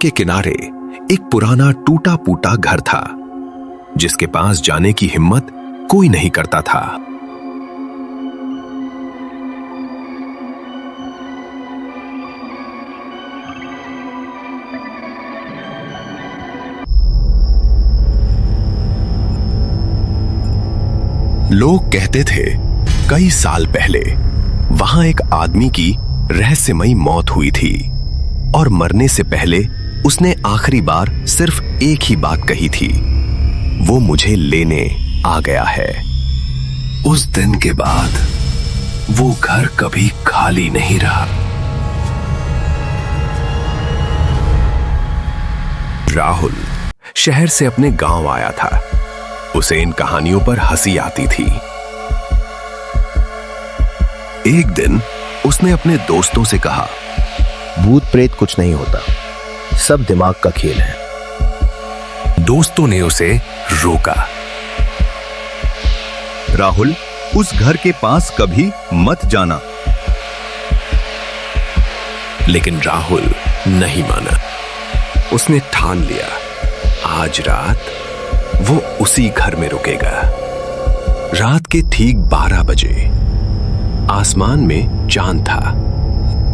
के किनारे एक पुराना टूटा फूटा घर था, जिसके पास जाने की हिम्मत कोई नहीं करता था। लोग कहते थे कई साल पहले वहां एक आदमी की रहस्यमयी मौत हुई थी और मरने से पहले उसने आखिरी बार सिर्फ एक ही बात कही थी, वो मुझे लेने आ गया है। उस दिन के बाद वो घर कभी खाली नहीं रहा। राहुल शहर से अपने गांव आया था। उसे इन कहानियों पर हंसी आती थी। एक दिन उसने अपने दोस्तों से कहा, भूत प्रेत कुछ नहीं होता, सब दिमाग का खेल है। दोस्तों ने उसे रोका। राहुल, उस घर के पास कभी मत जाना। लेकिन राहुल नहीं माना। उसने ठान लिया, आज रात वो उसी घर में रुकेगा। रात के ठीक 12 बजे आसमान में चांद था।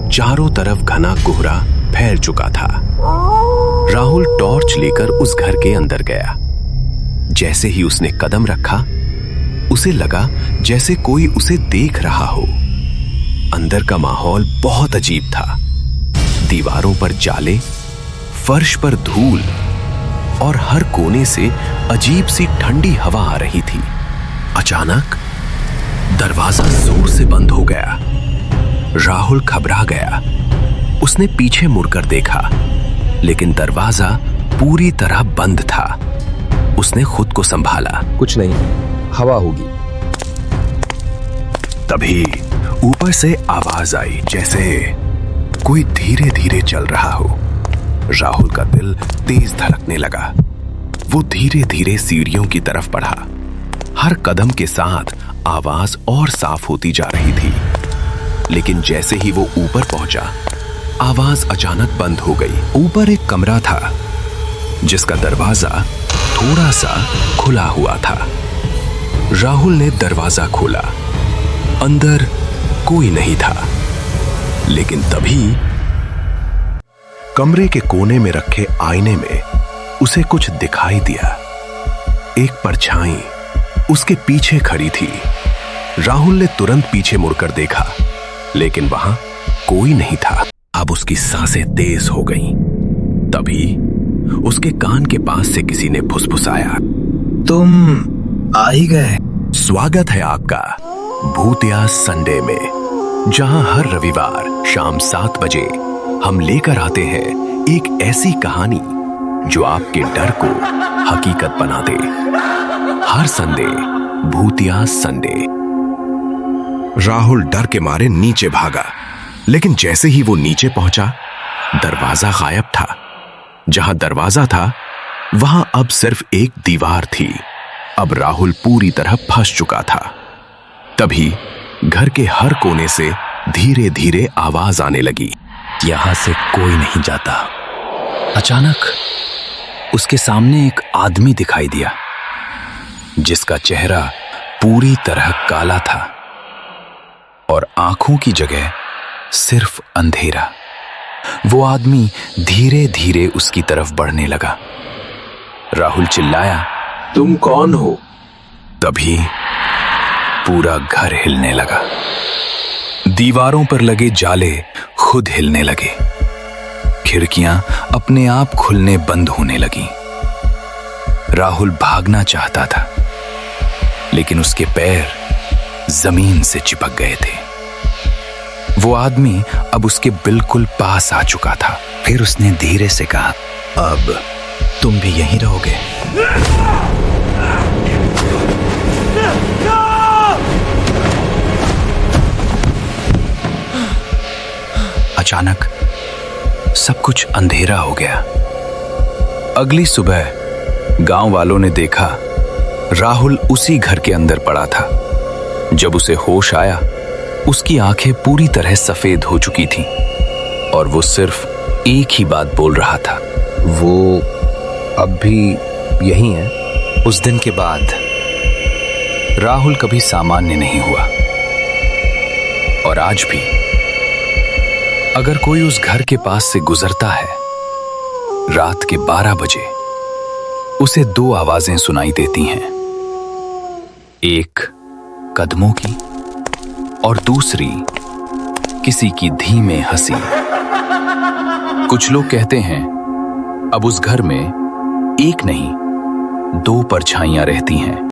चारों तरफ घना कोहरा फैल चुका था। राहुल टॉर्च लेकर उस घर के अंदर गया। जैसे ही उसने कदम रखा, उसे लगा जैसे कोई उसे देख रहा हो। अंदर का माहौल बहुत अजीब था। दीवारों पर जाले, फर्श पर धूल और हर कोने से अजीब सी ठंडी हवा आ रही थी। अचानक दरवाजा जोर से बंद हो गया। राहुल घबरा गया। उसने पीछे मुड़कर देखा, लेकिन दरवाजा पूरी तरह बंद था। उसने खुद को संभाला। कुछ नहीं, हवा होगी। तभी ऊपर से आवाज आई, जैसे कोई धीरे धीरे चल रहा हो। राहुल का दिल तेज धड़कने लगा। वो धीरे धीरे सीढ़ियों की तरफ बढ़ा। हर कदम के साथ आवाज और साफ होती जा रही थी। लेकिन जैसे ही वो ऊपर पहुंचा, आवाज अचानक बंद हो गई। ऊपर एक कमरा था, जिसका दरवाजा थोड़ा सा खुला हुआ था। राहुल ने दरवाजा खोला। अंदर कोई नहीं था। लेकिन तभी कमरे के कोने में रखे आईने में उसे कुछ दिखाई दिया। एक परछाई उसके पीछे खड़ी थी। राहुल ने तुरंत पीछे मुड़कर देखा, लेकिन वहां कोई नहीं था। अब उसकी सांसें तेज हो गईं। तभी उसके कान के पास से किसी ने फुसफुसाया, तुम आ ही गए। स्वागत है आपका भूतिया संडे में, जहां हर रविवार शाम 7 बजे हम लेकर आते हैं एक ऐसी कहानी जो आपके डर को हकीकत बना दे। हर संडे भूतिया संडे। राहुल डर के मारे नीचे भागा, लेकिन जैसे ही वो नीचे पहुंचा, दरवाजा गायब था। जहां दरवाजा था, वहां अब सिर्फ एक दीवार थी। अब राहुल पूरी तरह फंस चुका था। तभी घर के हर कोने से धीरे धीरे आवाज आने लगी, यहां से कोई नहीं जाता। अचानक उसके सामने एक आदमी दिखाई दिया, जिसका चेहरा पूरी तरह काला था और आंखों की जगह सिर्फ अंधेरा। वो आदमी धीरे धीरे उसकी तरफ बढ़ने लगा। राहुल चिल्लाया, तुम कौन हो? तभी पूरा घर हिलने लगा। दीवारों पर लगे जाले खुद हिलने लगे। खिड़कियां अपने आप खुलने बंद होने लगी। राहुल भागना चाहता था, लेकिन उसके पैर जमीन से चिपक गए थे। वो आदमी अब उसके बिल्कुल पास आ चुका था। फिर उसने धीरे से कहा, अब तुम भी यहीं रहोगे। अचानक सब कुछ अंधेरा हो गया। अगली सुबह गांव वालों ने देखा राहुल उसी घर के अंदर पड़ा था। जब उसे होश आया, उसकी आंखें पूरी तरह सफेद हो चुकी थीं और वो सिर्फ एक ही बात बोल रहा था। वो अब भी यही है? उस दिन के बाद राहुल कभी सामान्य नहीं हुआ। और आज भी अगर कोई उस घर के पास से गुजरता है, रात के 12 बजे उसे 2 आवाजें सुनाई देती हैं, एक कदमों की और दूसरी किसी की धीमे हंसी। कुछ लोग कहते हैं अब उस घर में एक नहीं 2 परछाइयां रहती हैं।